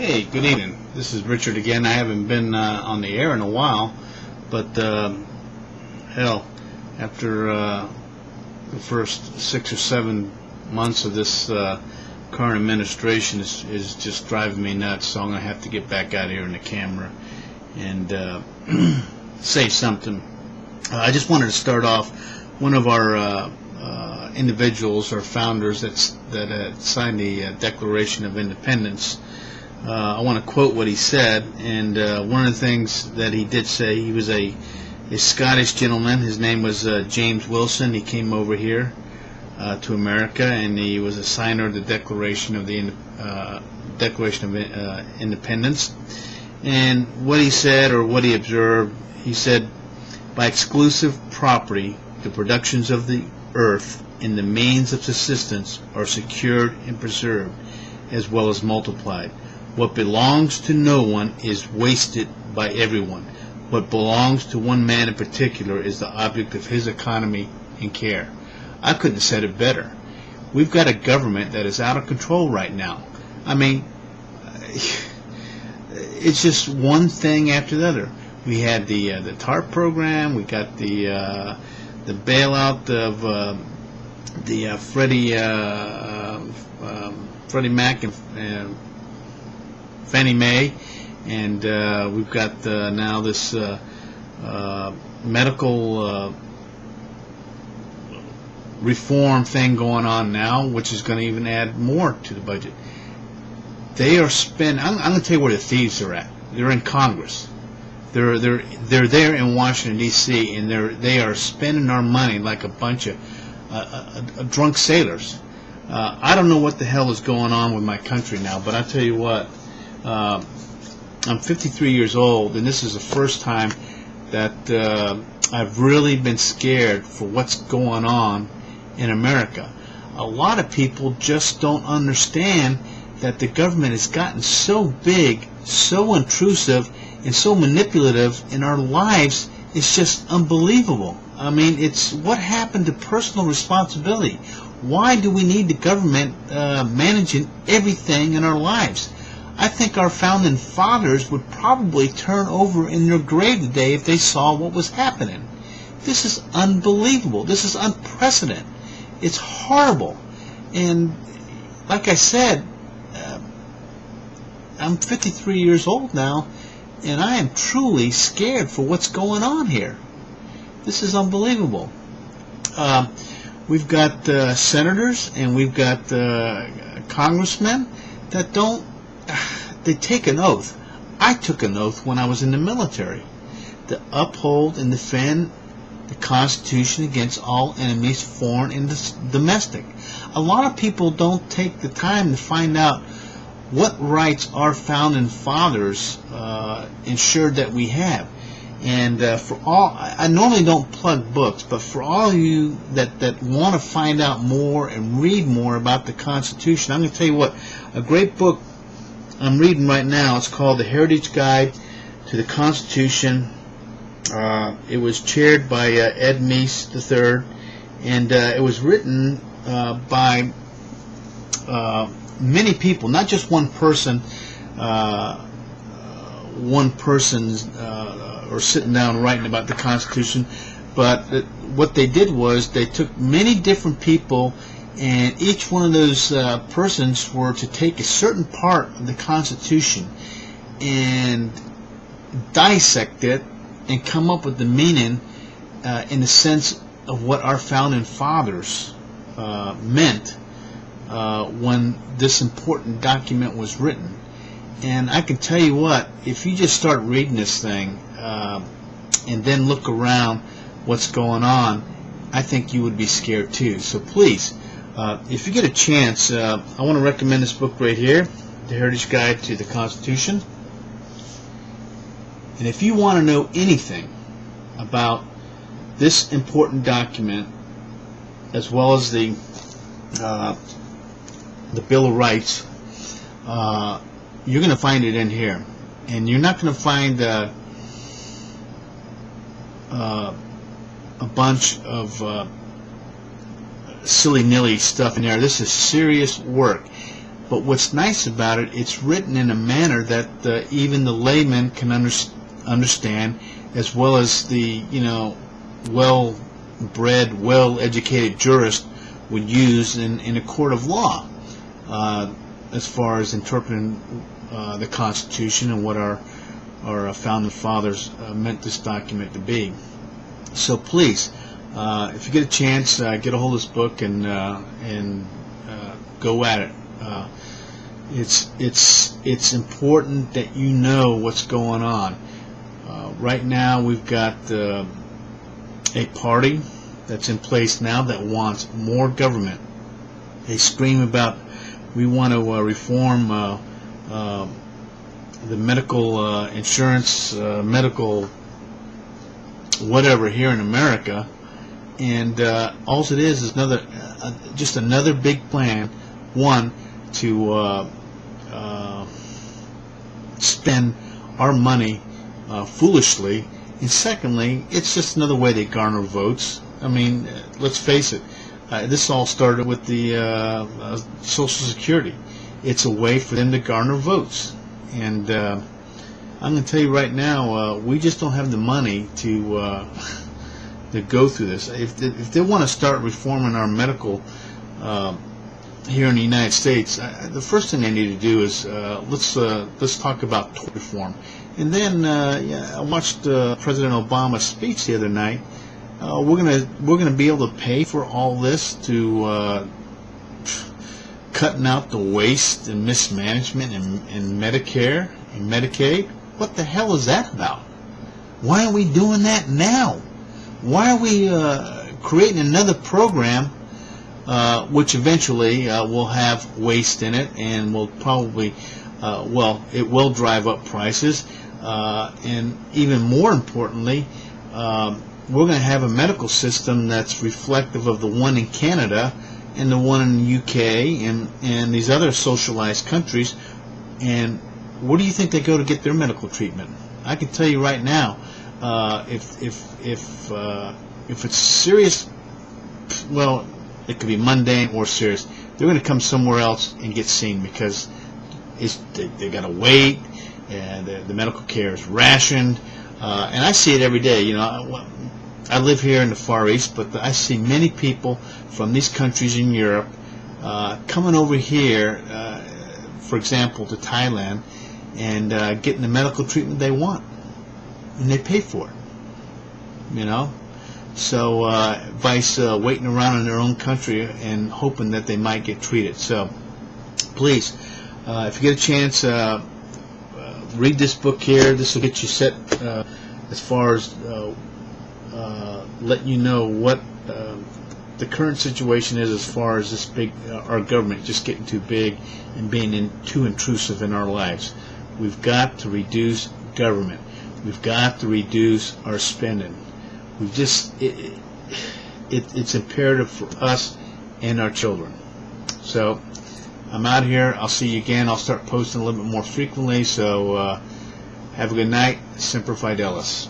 Hey, good evening. This is Richard again. I haven't been on the air in a while, but hell, after the first 6 or 7 months of this current administration is just driving me nuts, so I'm going to have to get back out here in the camera and say something. I just wanted to start off. One of our individuals or founders that signed the Declaration of Independence. I want to quote what he said, and one of the things that he did say, he was a Scottish gentleman. His name was James Wilson. He came over here to America, and he was a signer of the Declaration of Independence. And what he said, or what he observed, he said, by exclusive property, the productions of the earth and the means of subsistence are secured and preserved, as well as multiplied. What belongs to no one is wasted by everyone. What belongs to one man in particular is the object of his economy and care. I couldn't have said it better. We've got a government that is out of control right now. I mean, it's just one thing after the other. We had the TARP program. We got the bailout of the Freddie Mac and Fannie Mae, and we've got now this medical reform thing going on now, which is going to even add more to the budget. They are spending. I'm going to tell you where the thieves are at. They're in Congress. They're there in Washington D.C. and they are spending our money like a bunch of drunk sailors. I don't know what the hell is going on with my country now, but I tell you what. I'm 53 years old, and this is the first time that I've really been scared for what's going on in America. A lot of people just don't understand that the government has gotten so big, so intrusive, and so manipulative in our lives. It's just unbelievable. I mean, it's what happened to personal responsibility. Why do we need the government managing everything in our lives? I think our founding fathers would probably turn over in their grave today if they saw what was happening. This is unbelievable. This is unprecedented. It's horrible. And like I said, I'm 53 years old now, and I am truly scared for what's going on here. This is unbelievable. We've got senators and we've got congressmen that don't. They take an oath. I took an oath when I was in the military to uphold and defend the Constitution against all enemies, foreign and domestic. A lot of people don't take the time to find out what rights our founding fathers ensured that we have. And for all, I normally don't plug books, but for all of you that want to find out more and read more about the Constitution, I'm going to tell you what, a great book I'm reading right now. It's called The Heritage Guide to the Constitution. It was chaired by Ed Meese III, and it was written by many people, not just one person. Or sitting down writing about the Constitution, but what they did was they took many different people, and each one of those persons were to take a certain part of the Constitution and dissect it and come up with the meaning in the sense of what our founding fathers meant when this important document was written. And I can tell you what, if you just start reading this thing and then look around what's going on, I think you would be scared too. So please, if you get a chance, I want to recommend this book right here, The Heritage Guide to the Constitution. And if you want to know anything about this important document, as well as the Bill of Rights, you're going to find it in here. And you're not going to find a bunch of silly-nilly stuff in there. This is serious work. But what's nice about it, it's written in a manner that even the layman can understand, as well as the well-bred, well-educated jurist would use in a court of law, as far as interpreting the Constitution and what our founding fathers meant this document to be. So please, if you get a chance, get a hold of this book and go at it. It's important that you know what's going on. Right now, we've got a party that's in place now that wants more government. They scream about, we want to reform the medical insurance, medical whatever here in America, and all it is another, just another big plan. One, to spend our money foolishly, and secondly, it's just another way they garner votes. I mean, let's face it, this all started with the Social Security. It's a way for them to garner votes, and I'm going to tell you right now, we just don't have the money to go through this. If they want to start reforming our medical here in the United States, the first thing they need to do is let's talk about tort reform. And then I watched President Obama's speech the other night. We're gonna be able to pay for all this to cutting out the waste and mismanagement in Medicare and Medicaid. What the hell is that about? Why are we doing that now? Why are we creating another program which eventually will have waste in it and will probably, it will drive up prices, and even more importantly, we're going to have a medical system that's reflective of the one in Canada and the one in the UK and these other socialized countries. And where do you think they go to get their medical treatment? I can tell you right now, if it's serious, well, it could be mundane or serious, they're going to come somewhere else and get seen, because they got to wait, and the medical care is rationed, and I see it every day. You know, I live here in the Far East, but I see many people from these countries in Europe coming over here, for example, to Thailand, and getting the medical treatment they want, and they pay for it. You know, so vice waiting around in their own country and hoping that they might get treated. So please, if you get a chance, read this book here. This will get you set as far as letting you know what the current situation is as far as this big, our government just getting too big and being too intrusive in our lives. We've got to reduce government. We've got to reduce our spending. We've just, it's imperative for us and our children. So I'm out here. I'll see you again. I'll start posting a little bit more frequently. So have a good night. Semper Fidelis.